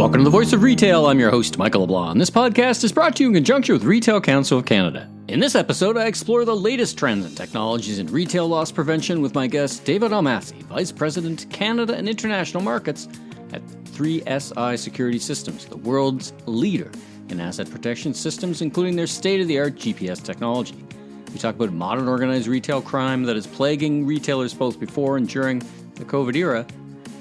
Welcome to the Voice of Retail. I'm your host, Michael LeBlanc. This podcast is brought to you in conjunction with Retail Council of Canada. In this episode, I explore the latest trends and technologies in retail loss prevention with my guest, David Almassi, Vice President, Canada and International Markets at 3SI Security Systems, the world's leader in asset protection systems, including their state-of-the-art GPS technology. We talk about modern organized retail crime that is plaguing retailers both before and during the COVID era,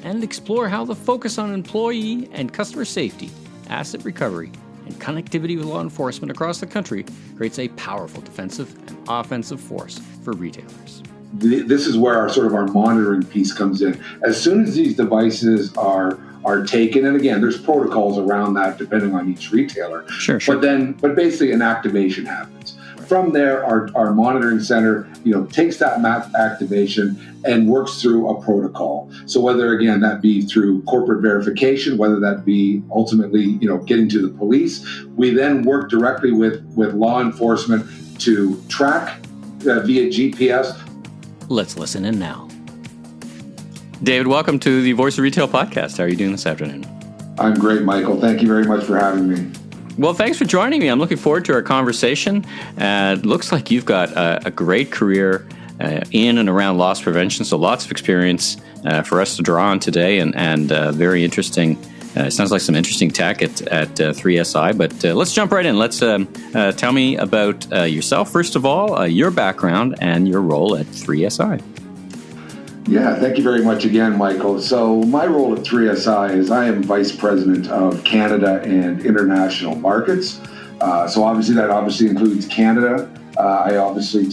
and explore how the focus on employee and customer safety, asset recovery, and connectivity with law enforcement across the country creates a powerful defensive and offensive force for retailers. This is where our monitoring piece comes in. As soon as these devices are taken, and again, there's protocols around that depending on each retailer. Sure. But basically an activation happens. From there, our monitoring center, takes that map activation and works through a protocol. So whether, again, that be through corporate verification, whether that be ultimately, getting to the police, we then work directly with law enforcement to track via GPS. Let's listen in now. David, welcome to the Voice of Retail podcast. How are you doing this afternoon? I'm great, Michael. Thank you very much for having me. Well, thanks for joining me. I'm looking forward to our conversation. It looks like you've got a great career in and around loss prevention, so lots of experience for us to draw on today, and very interesting. It sounds like some interesting tech at 3SI, but let's jump right in. Let's tell me about yourself, first of all, your background and your role at 3SI. Yeah, thank you very much again, Michael. So my role at 3SI is I am Vice President of Canada and International Markets. So that obviously includes Canada. I obviously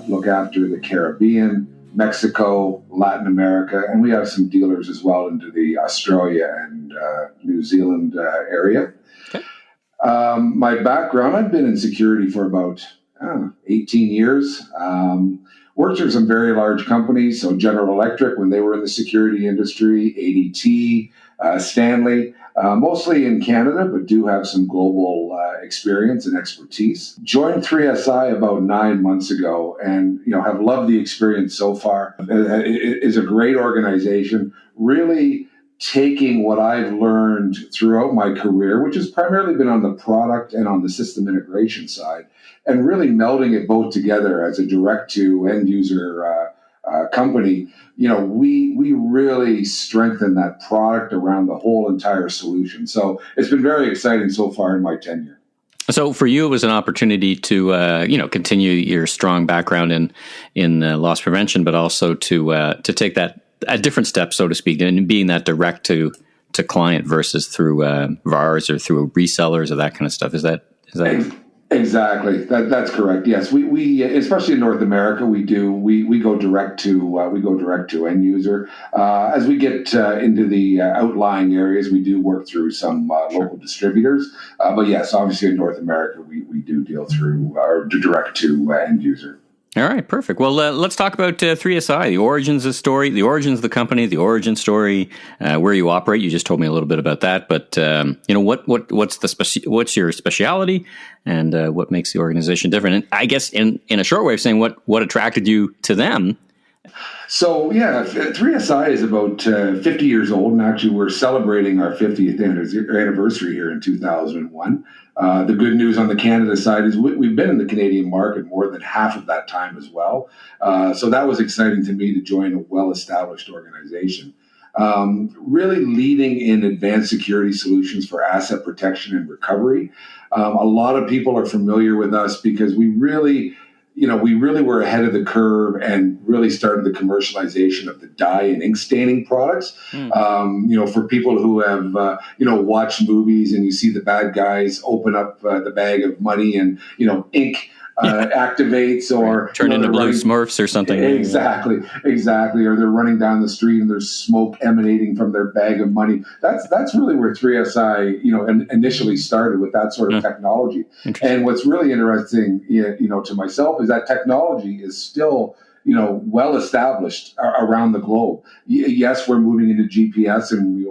look after the Caribbean, Mexico, Latin America, and we have some dealers as well into the Australia and New Zealand area. Okay. My background, I've been in security for about 18 years. Worked for some very large companies, so General Electric when they were in the security industry, ADT, Stanley, mostly in Canada, but do have some global experience and expertise. Joined 3SI about 9 months ago and have loved the experience so far. It is a great organization, really taking what I've learned throughout my career, which has primarily been on the product and on the system integration side, and really melding it both together as a direct-to-end user company. We really strengthen that product around the whole entire solution. So it's been very exciting so far in my tenure. So for you, it was an opportunity to continue your strong background in loss prevention, but also to take that a different step, so to speak, and being that direct to client versus through VARs or through resellers or that kind of stuff. Is that Exactly. That's correct. Yes, we especially in North America, we go direct to end user. As we get into the outlying areas, we do work through some local distributors. But yes, obviously in North America, we do deal through our direct to end user. All right, perfect. Well, let's talk about 3SI, the origins of the story, the origins of the company, the origin story, where you operate. You just told me a little bit about that, but what's your specialty, and what makes the organization different? And I guess in a short way of saying, what attracted you to them? So, 3SI is about 50 years old, and actually we're celebrating our 50th anniversary here in 2001. The good news on the Canada side is we've been in the Canadian market more than half of that time as well. So that was exciting to me to join a well-established organization. Really leading in advanced security solutions for asset protection and recovery. A lot of people are familiar with us because we really were ahead of the curve and really started the commercialization of the dye and ink staining products. For people who have, watched movies and you see the bad guys open up the bag of money and, ink activates or turn into blue Smurfs or something. Exactly. Or they're running down the street and there's smoke emanating from their bag of money. That's really where 3SI, initially started with that sort of technology. And what's really interesting, to myself is that technology is still, well established around the globe. Yes, we're moving into GPS, and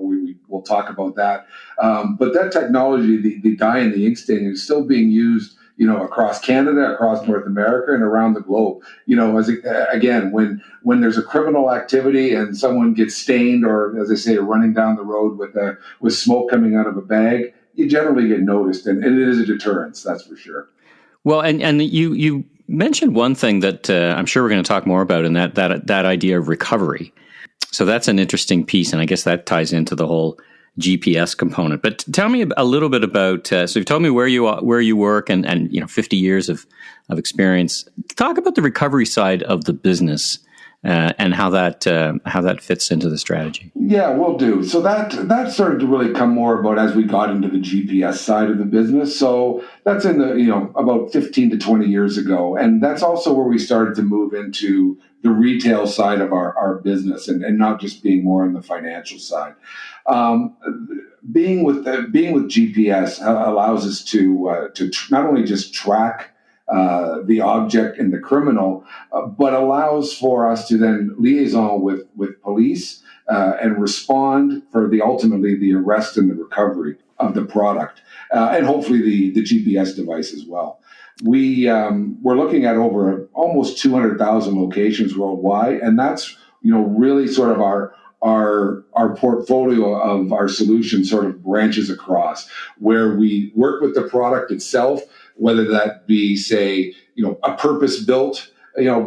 we'll talk about that. But that technology, the dye and the ink staining, is still being used across Canada, across North America, and around the globe. Again, when there's a criminal activity and someone gets stained, or as I say, running down the road with smoke coming out of a bag, you generally get noticed, and it is a deterrence, that's for sure. Well, and you mentioned one thing that I'm sure we're going to talk more about, and that idea of recovery. So that's an interesting piece, and I guess that ties into the whole GPS component. But tell me a little bit about. So you've told me where you work, and 50 years of experience. Talk about the recovery side of the business and how that fits into the strategy. Yeah, will do. So that started to really come more about as we got into the GPS side of the business. So that's in the about 15 to 20 years ago, and that's also where we started to move into the retail side of our business, and not just being more on the financial side. Being with GPS allows us to not only just track the object and the criminal, but allows for us to then liaison with police and respond for ultimately the arrest and the recovery of the product, and hopefully the GPS device as well. We're looking at over almost 200,000 locations worldwide, and that's really sort of our portfolio of our solution sort of branches across, where we work with the product itself, whether that be, say, a purpose-built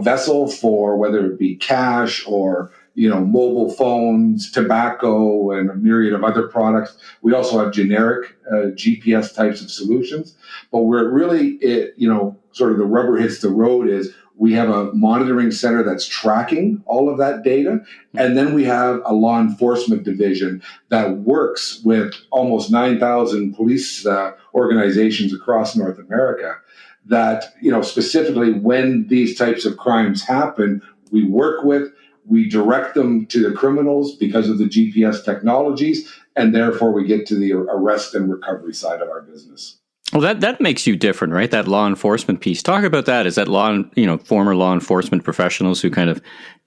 vessel for whether it be cash or mobile phones, tobacco, and a myriad of other products. We also have generic GPS types of solutions. But where it really, sort of the rubber hits the road is we have a monitoring center that's tracking all of that data. And then we have a law enforcement division that works with almost 9,000 police organizations across North America that, specifically when these types of crimes happen, we work with. We direct them to the criminals because of the GPS technologies, and therefore we get to the arrest and recovery side of our business. Well, that makes you different, right? That law enforcement piece. Talk about that. Is that former law enforcement professionals who kind of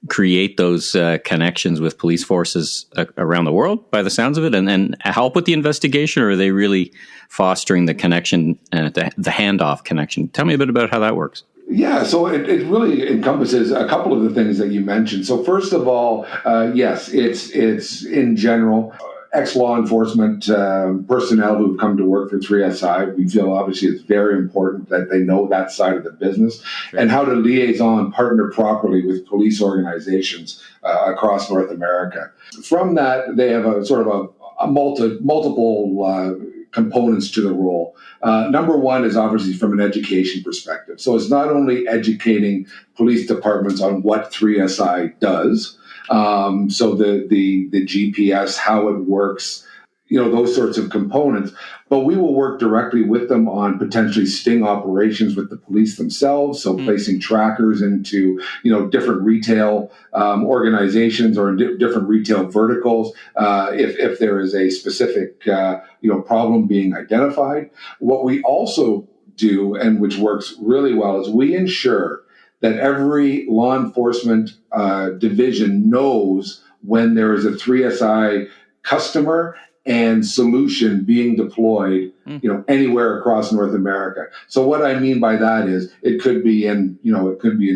create those connections with police forces around the world, by the sounds of it, and help with the investigation, or are they really fostering the connection, the handoff connection? Tell me a bit about how that works. Yeah, so it really encompasses a couple of the things that you mentioned. So first of all, yes, it's in general ex-law enforcement personnel who've come to work for 3SI. We feel obviously it's very important that they know that side of the business and how to liaison, partner properly with police organizations across North America. From that, they have a sort of a multiple components to the role. Number one is obviously from an education perspective. So it's not only educating police departments on what 3SI does, so the GPS, how it works, those sorts of components, but we will work directly with them on potentially sting operations with the police themselves. So placing trackers into, different retail organizations or different retail verticals, if there is a specific, problem being identified. What we also do, and which works really well, is we ensure that every law enforcement division knows when there is a 3SI customer and solution being deployed, anywhere across North America. So what I mean by that is it could be in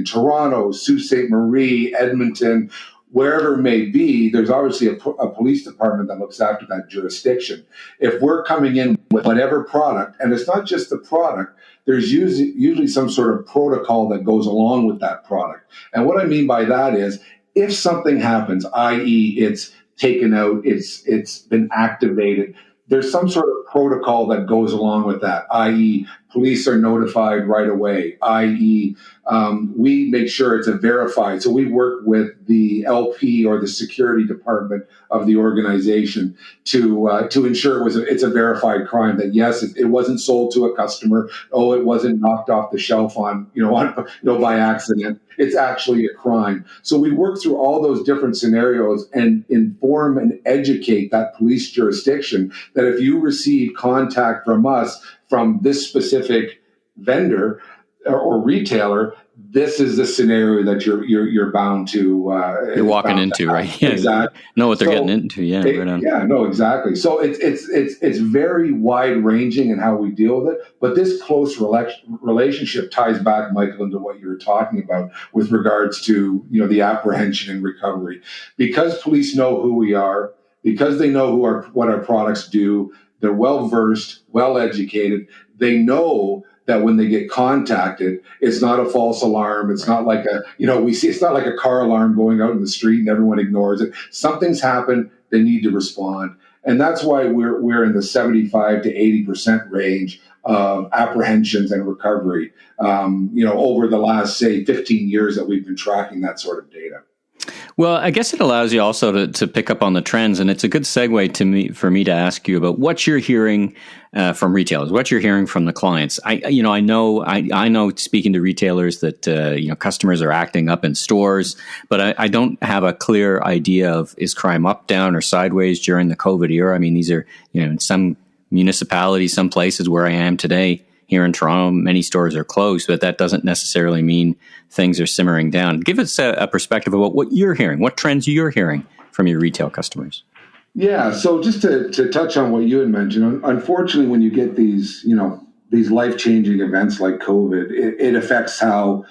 Toronto, Sault Ste. Marie, Edmonton, wherever it may be. There's obviously a police department that looks after that jurisdiction. If we're coming in with whatever product, and it's not just the product, there's usually some sort of protocol that goes along with that product. And what I mean by that is if something happens, i.e. it's taken out, it's been activated, there's some sort of protocol that goes along with that, i.e. police are notified right away, i.e. We make sure it's a verified. So we work with the LP or the security department of the organization to ensure it's a verified crime, that yes, it wasn't sold to a customer. Oh, it wasn't knocked off the shelf by accident. It's actually a crime. So we work through all those different scenarios and inform and educate that police jurisdiction that if you receive contact from us from this specific vendor or retailer, this is the scenario that you're bound to. You're walking into, right? Yeah, exactly. Know what they're getting into. Yeah, right on. Yeah, no, exactly. So it's very wide ranging in how we deal with it. But this close relationship ties back, Michael, into what you were talking about with regards to the apprehension and recovery, because police know who we are, because they know what our products do. They're well versed, well educated. They know that when they get contacted, it's not a false alarm. It's not like it's not like a car alarm going out in the street and everyone ignores it. Something's happened. They need to respond. And that's why we're in the 75 to 80% range of apprehensions and recovery, over the last, say, 15 years that we've been tracking that sort of data. Well, I guess it allows you also to pick up on the trends, and it's a good segue for me to ask you about what you're hearing from retailers, what you're hearing from the clients. I know speaking to retailers that customers are acting up in stores, but I don't have a clear idea of, is crime up, down, or sideways during the COVID era. I mean, these are in some municipalities, some places where I am today. Here in Toronto, many stores are closed, but that doesn't necessarily mean things are simmering down. Give us a perspective about what you're hearing, what trends you're hearing from your retail customers. Yeah, so just to touch on what you had mentioned, unfortunately, when you get these life-changing events like COVID, it affects how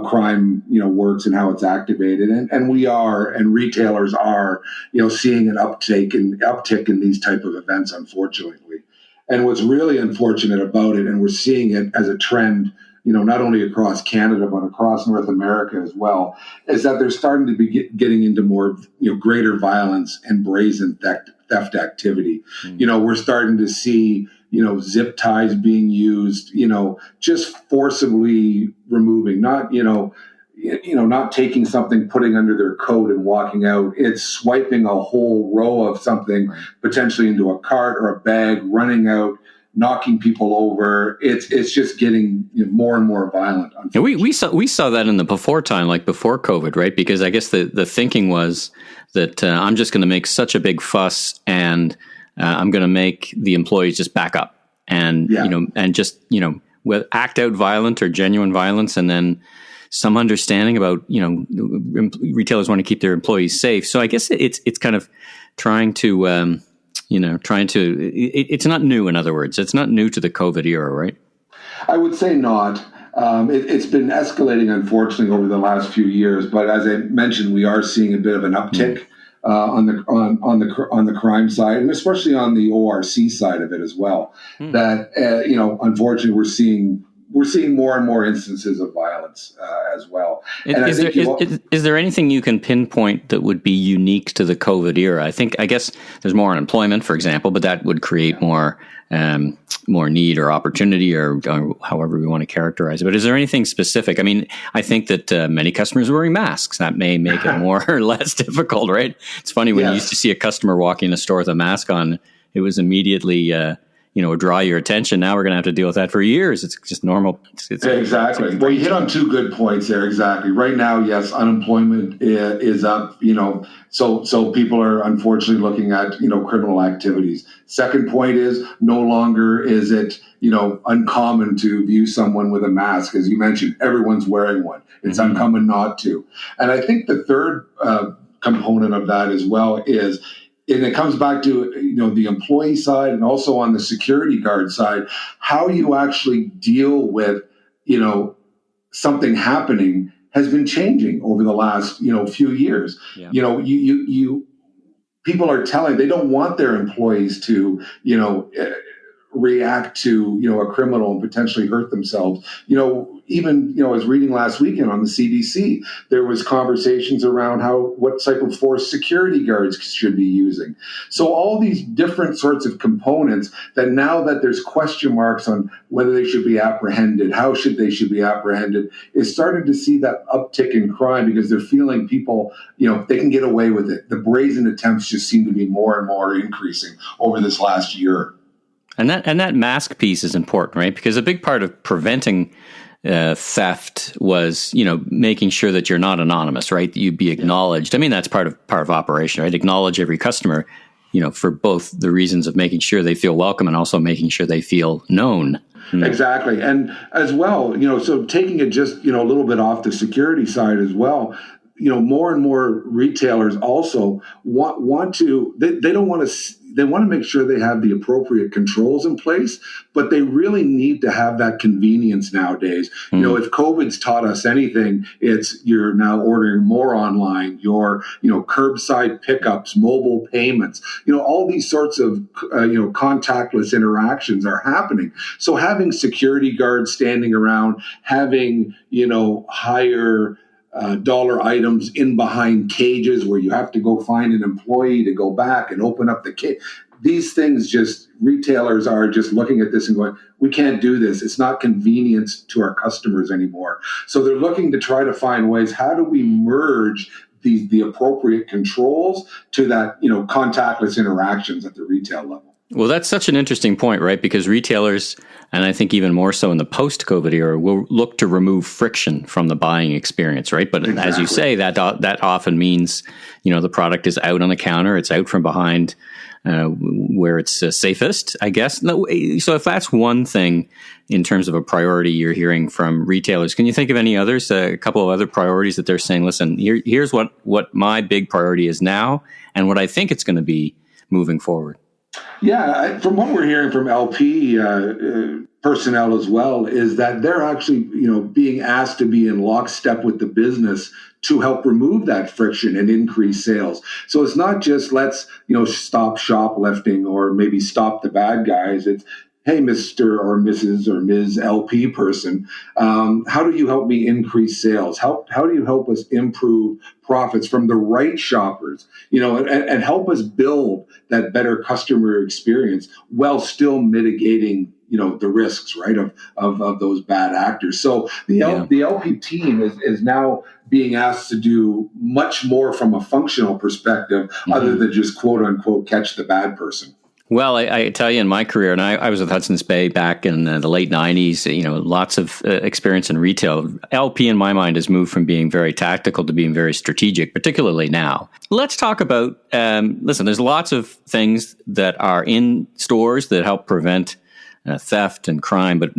crime works and how it's activated, and retailers are seeing an uptick in these type of events, unfortunately. And what's really unfortunate about it, and we're seeing it as a trend, not only across Canada, but across North America as well, is that they're starting to be getting into more, greater violence and brazen theft activity. We're starting to see, zip ties being used, just forcibly removing, not taking something, putting under their coat and walking out. It's swiping a whole row of something, potentially into a cart or a bag, running out, knocking people over. It's just getting more and more violent. And we saw that in the before time, like before COVID, right? Because I guess the thinking was that I'm just going to make such a big fuss, and I'm going to make the employees just back up and act out violent or genuine violence, and then some understanding about, retailers want to keep their employees safe. So I guess it's kind of trying to, it's not new. In other words, it's not new to the COVID era, right? I would say not. It's been escalating, unfortunately, over the last few years. But as I mentioned, we are seeing a bit of an uptick on the crime side, and especially on the ORC side of it as well. That unfortunately, we're seeing more and more instances of violence as well. And is there anything you can pinpoint that would be unique to the COVID era? I guess there's more unemployment, for example, but that would create more need or opportunity, or however we want to characterize it. But is there anything specific? I mean, I think that many customers are wearing masks. That may make it more or less difficult, right? It's funny when you used to see a customer walking in a store with a mask on, it was immediately draw your attention. Now we're going to have to deal with that for years. It's just normal. Exactly. Well, you hit on two good points there. Exactly. Right now, yes, unemployment is up, so people are unfortunately looking at, criminal activities. Second point is, no longer is it, uncommon to view someone with a mask. As you mentioned, everyone's wearing one. It's uncommon not to. And I think the third component of that as well is, and it comes back to, the employee side and also on the security guard side, how you actually deal with, something happening has been changing over the last, few years. Yeah. People are telling, they don't want their employees to, react to, a criminal and potentially hurt themselves. Even, I was reading last weekend on the CDC, there was conversations around what type of force security guards should be using. So all these different sorts of components that now that there's question marks on whether they should be apprehended, how should they be apprehended, is starting to see that uptick in crime because they're feeling people, they can get away with it. The brazen attempts just seem to be more and more increasing over this last year. And that mask piece is important, right? Because a big part of preventing theft was, making sure that you're not anonymous, right? That you be acknowledged. I mean, that's part of operation, right? Acknowledge every customer. for both the reasons of making sure they feel welcome and also making sure they feel known. Exactly. And as well, so taking it just, a little bit off the security side as well, more and more retailers also want to, they don't want to, they want to make sure they have the appropriate controls in place, but they really need to have that convenience nowadays. If COVID's taught us anything, it's you're now ordering more online, your, curbside pickups, mobile payments, all these sorts of, contactless interactions are happening. So having security guards standing around, having, higher dollar items in behind cages where you have to go find an employee to go back and open up the cage. These things retailers are just looking at this and going, we can't do this. It's not convenient to our customers anymore. So they're looking to try to find ways, how do we merge the appropriate controls to that, contactless interactions at the retail level? Well, that's such an interesting point, right? Because retailers, and I think even more so in the post-COVID era, will look to remove friction from the buying experience, right? But As you say, that often means, the product is out on the counter, it's out from behind where it's safest, I guess. No, so if that's one thing in terms of a priority you're hearing from retailers, can you think of any others, a couple of other priorities that they're saying, listen, here's what my big priority is now and what I think it's going to be moving forward? Yeah, from what we're hearing from LP personnel as well, is that they're actually, being asked to be in lockstep with the business to help remove that friction and increase sales. So it's not just let's, stop shoplifting or maybe stop the bad guys. It's, hey, Mr. or Mrs. or Ms. LP person, how do you help me increase sales? How do you help us improve profits from the right shoppers, and help us build that better customer experience while still mitigating, the risks, right, of those bad actors. So the LP team is now being asked to do much more from a functional perspective, other than just quote unquote catch the bad person. Well, I tell you, in my career, and I was with Hudson's Bay back in the late 90s, lots of experience in retail. LP, in my mind, has moved from being very tactical to being very strategic, particularly now. Let's talk about, listen, there's lots of things that are in stores that help prevent theft and crime, but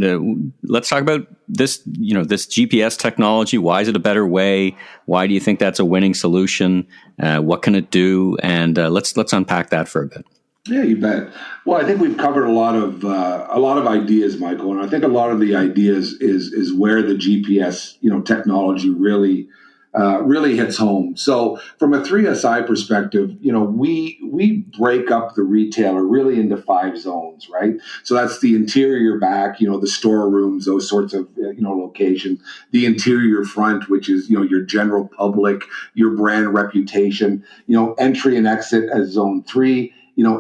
let's talk about this, this GPS technology. Why is it a better way? Why do you think that's a winning solution? What can it do? And let's unpack that for a bit. Yeah, you bet. Well, I think we've covered a lot of ideas, Michael, and I think a lot of the ideas is where the GPS, technology really hits home. So, from a 3SI perspective, we break up the retailer really into 5 zones, right? So that's the interior back, the storerooms, those sorts of locations. The interior front, which is your general public, your brand reputation. Entry and exit as zone 3.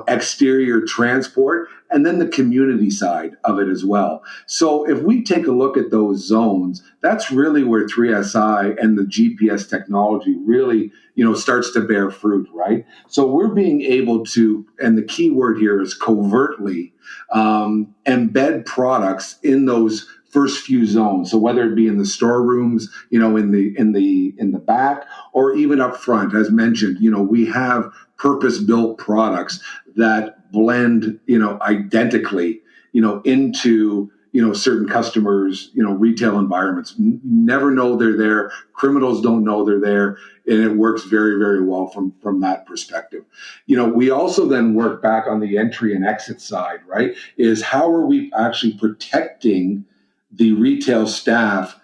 Exterior transport, and then the community side of it as well. So if we take a look at those zones, that's really where 3SI and the GPS technology really, starts to bear fruit, right? So we're being able to, and the key word here is covertly, embed products in those first few zones. So whether it be in the storerooms, in the back, or even up front, as mentioned, we have purpose-built products that blend, identically, into, certain customers, retail environments. Never know they're there. Criminals don't know they're there. And it works very, very well from that perspective. We also then work back on the entry and exit side, right? Is how are we actually protecting the retail staff,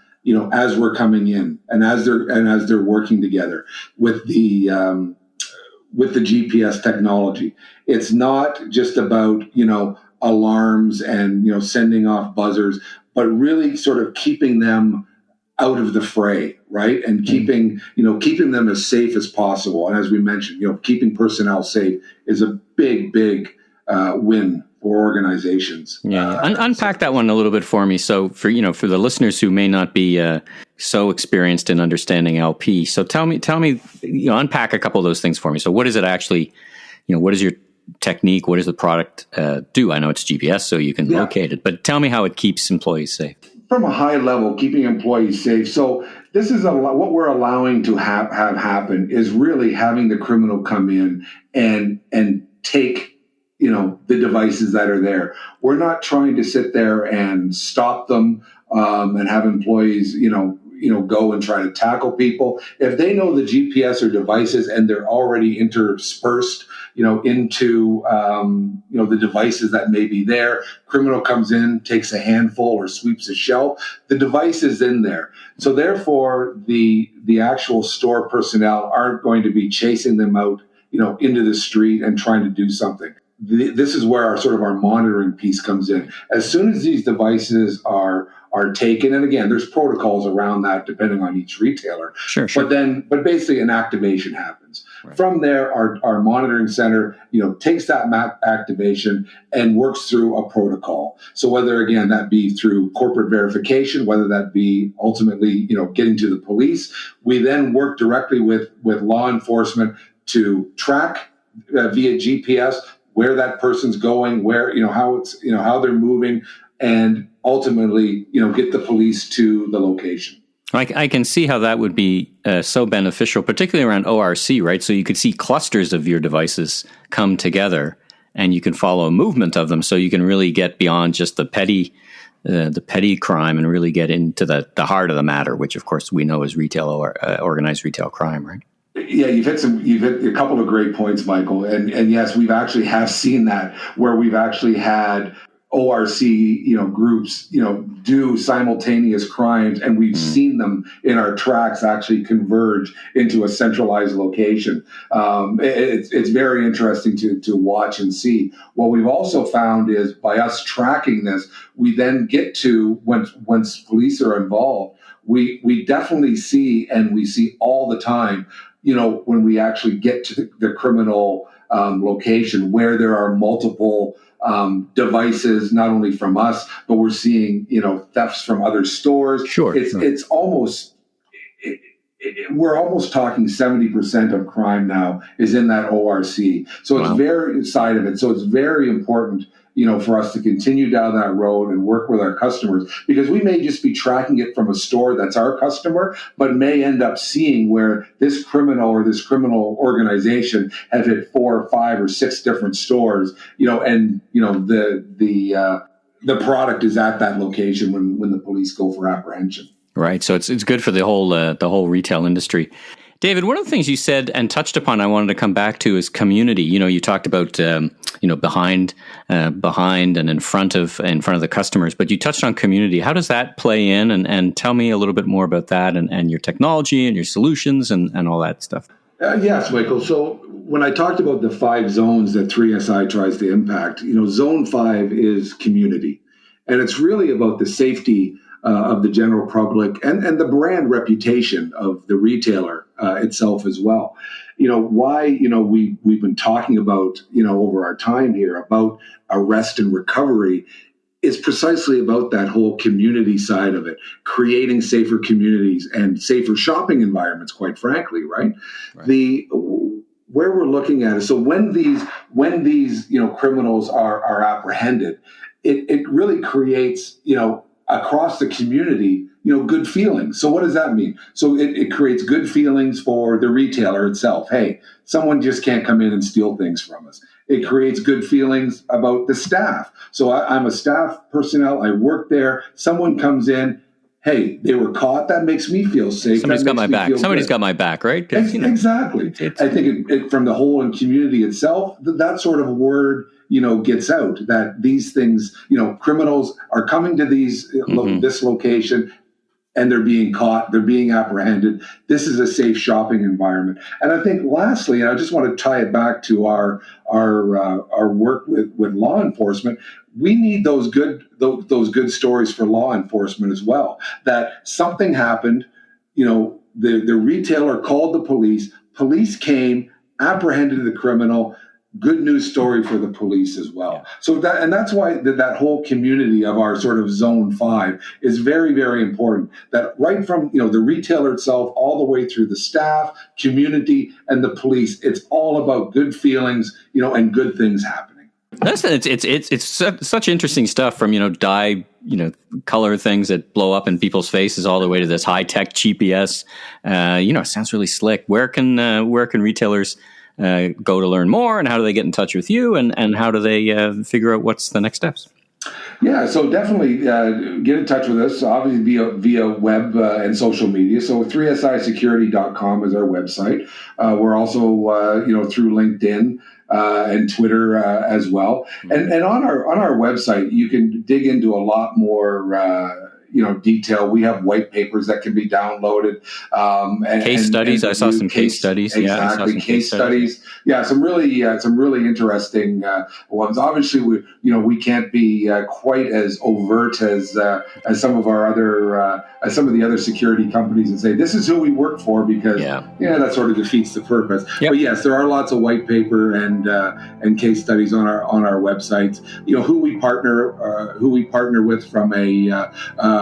as we're coming in and as they're working together with the GPS technology. It's not just about, alarms and, sending off buzzers, but really sort of keeping them out of the fray, right? And keeping them as safe as possible. And as we mentioned, keeping personnel safe is a big win for organizations. Yeah. Unpack that one a little bit for me. So for the listeners who may not be so experienced in understanding LP, so tell me, unpack a couple of those things for me. So what is it actually, what is your technique? What does the product do? I know it's GPS, so you can locate it, but tell me how it keeps employees safe. From a high level, keeping employees safe. So this is what we're allowing to have happen is really having the criminal come in and take, the devices that are there. We're not trying to sit there and stop them and have employees, go and try to tackle people. If they know the GPS or devices and they're already interspersed, into, the devices that may be there, criminal comes in, takes a handful or sweeps a shelf, the device is in there. So therefore, the actual store personnel aren't going to be chasing them out, into the street and trying to do something. This is where our monitoring piece comes in. As soon as these devices are taken, and again, there's protocols around that depending on each retailer. Sure. But basically an activation happens. Right. From there, our monitoring center, takes that activation and works through a protocol. So whether, again, that be through corporate verification, whether that be ultimately, getting to the police, we then work directly with law enforcement to track via GPS where that person's going, where, how it's, how they're moving, and ultimately, get the police to the location. I can see how that would be so beneficial, particularly around ORC, right? So you could see clusters of your devices come together, and you can follow a movement of them. So you can really get beyond just the petty crime and really get into the heart of the matter, which of course we know is retail or organized retail crime, right? Yeah, you've hit a couple of great points, Michael. And yes, we've actually have seen that where we've actually had ORC, groups, do simultaneous crimes, and we've seen them in our tracks actually converge into a centralized location. It's very interesting to watch and see. What we've also found is by us tracking this, we then get to once police are involved, we definitely see, and we see all the time, when we actually get to the criminal location where there are multiple devices, not only from us, but we're seeing, thefts from other stores. Sure. It's almost, we're almost talking 70% of crime now is in that ORC. So it's very side of it. So it's very important, for us to continue down that road and work with our customers, because we may just be tracking it from a store that's our customer, but may end up seeing where this criminal or this criminal organization have hit 4 or 5 or 6 different stores, and the product is at that location when the police go for apprehension. Right. So it's good for the whole retail industry. David, one of the things you said and touched upon, I wanted to come back to, is community. You talked about behind and in front of the customers, but you touched on community. How does that play in? And tell me a little bit more about that and your technology and your solutions and all that stuff. Yes, Michael. So when I talked about the 5 zones that 3SI tries to impact, zone 5 is community, and it's really about the safety of the general public and the brand reputation of the retailer itself as well. Why we've been talking about over our time here about arrest and recovery is precisely about that whole community side of it, creating safer communities and safer shopping environments, quite frankly, right? Where we're looking at it, so when these criminals are apprehended, it really creates across the community, good feelings. So what does that mean? So it creates good feelings for the retailer itself. Hey, someone just can't come in and steal things from us. It creates good feelings about the staff. So I'm a staff personnel. I work there. Someone comes in. Hey, they were caught. That makes me feel safe. Somebody's got my back. Somebody's got my back, right? Exactly. I think it, from the whole community itself, that sort of word gets out that these things, criminals are coming to this location and they're being caught, they're being apprehended. This is a safe shopping environment. And I think lastly, and I just want to tie it back to our work with law enforcement, we need those good stories for law enforcement as well. That something happened, the retailer called the police came, apprehended the criminal. Good news story for the police as well. Yeah. So that's why that whole community of our sort of zone 5 is very, very important. That right from the retailer itself all the way through the staff, community, and the police, it's all about good feelings, and good things happening. It's such interesting stuff, from dye color things that blow up in people's faces all the way to this high tech GPS. It sounds really slick. Where can retailers go to learn more, and how do they get in touch with you, and how do they figure out what's the next steps? Yeah, so definitely get in touch with us, obviously via web and social media. So 3sisecurity.com is our website. We're also, through LinkedIn and Twitter as well. And on our website, you can dig into a lot more detail. We have white papers that can be downloaded. Case studies. I saw some case studies. Exactly. Case studies. Yeah. Some really interesting ones. Obviously, we can't be quite as overt as some of the other security companies and say, this is who we work for, because that sort of defeats the purpose. Yep. But yes, there are lots of white paper and case studies on our websites. Who we partner with from a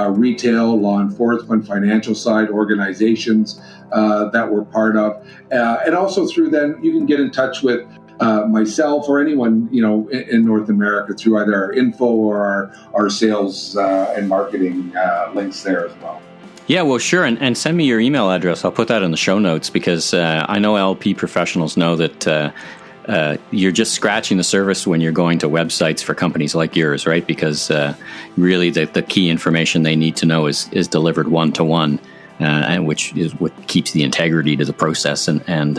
retail, law enforcement, financial side, organizations that we're part of. And also through then, you can get in touch with myself or anyone, in North America through either our info or our sales and marketing links there as well. Yeah, well, sure. And send me your email address. I'll put that in the show notes, because I know LP professionals know that you're just scratching the surface when you're going to websites for companies like yours, right? Because really the key information they need to know is delivered one-to-one, and which is what keeps the integrity to the process and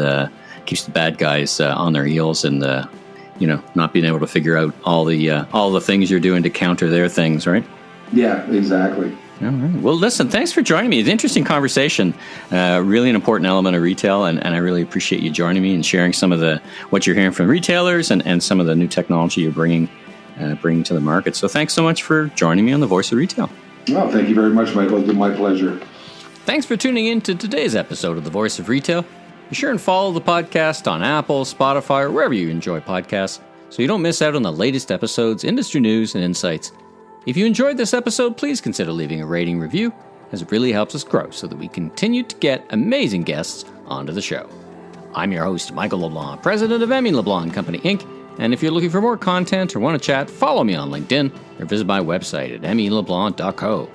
keeps the bad guys on their heels and not being able to figure out all the things you're doing to counter their things, right? Yeah, exactly. All right. Well, listen, thanks for joining me. It's an interesting conversation, really an important element of retail, and I really appreciate you joining me and sharing some of what you're hearing from retailers and some of the new technology you're bringing to the market. So thanks so much for joining me on The Voice of Retail. Well, thank you very much, Michael. It's been my pleasure. Thanks for tuning in to today's episode of The Voice of Retail. Be sure and follow the podcast on Apple, Spotify, or wherever you enjoy podcasts, so you don't miss out on the latest episodes, industry news, and insights. If you enjoyed this episode, please consider leaving a rating review, as it really helps us grow so that we continue to get amazing guests onto the show. I'm your host, Michael LeBlanc, president of LeBlanc Company Inc., and if you're looking for more content or want to chat, follow me on LinkedIn or visit my website at LeBlanc.co.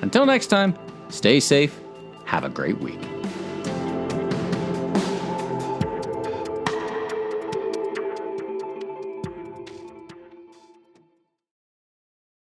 Until next time, stay safe, have a great week.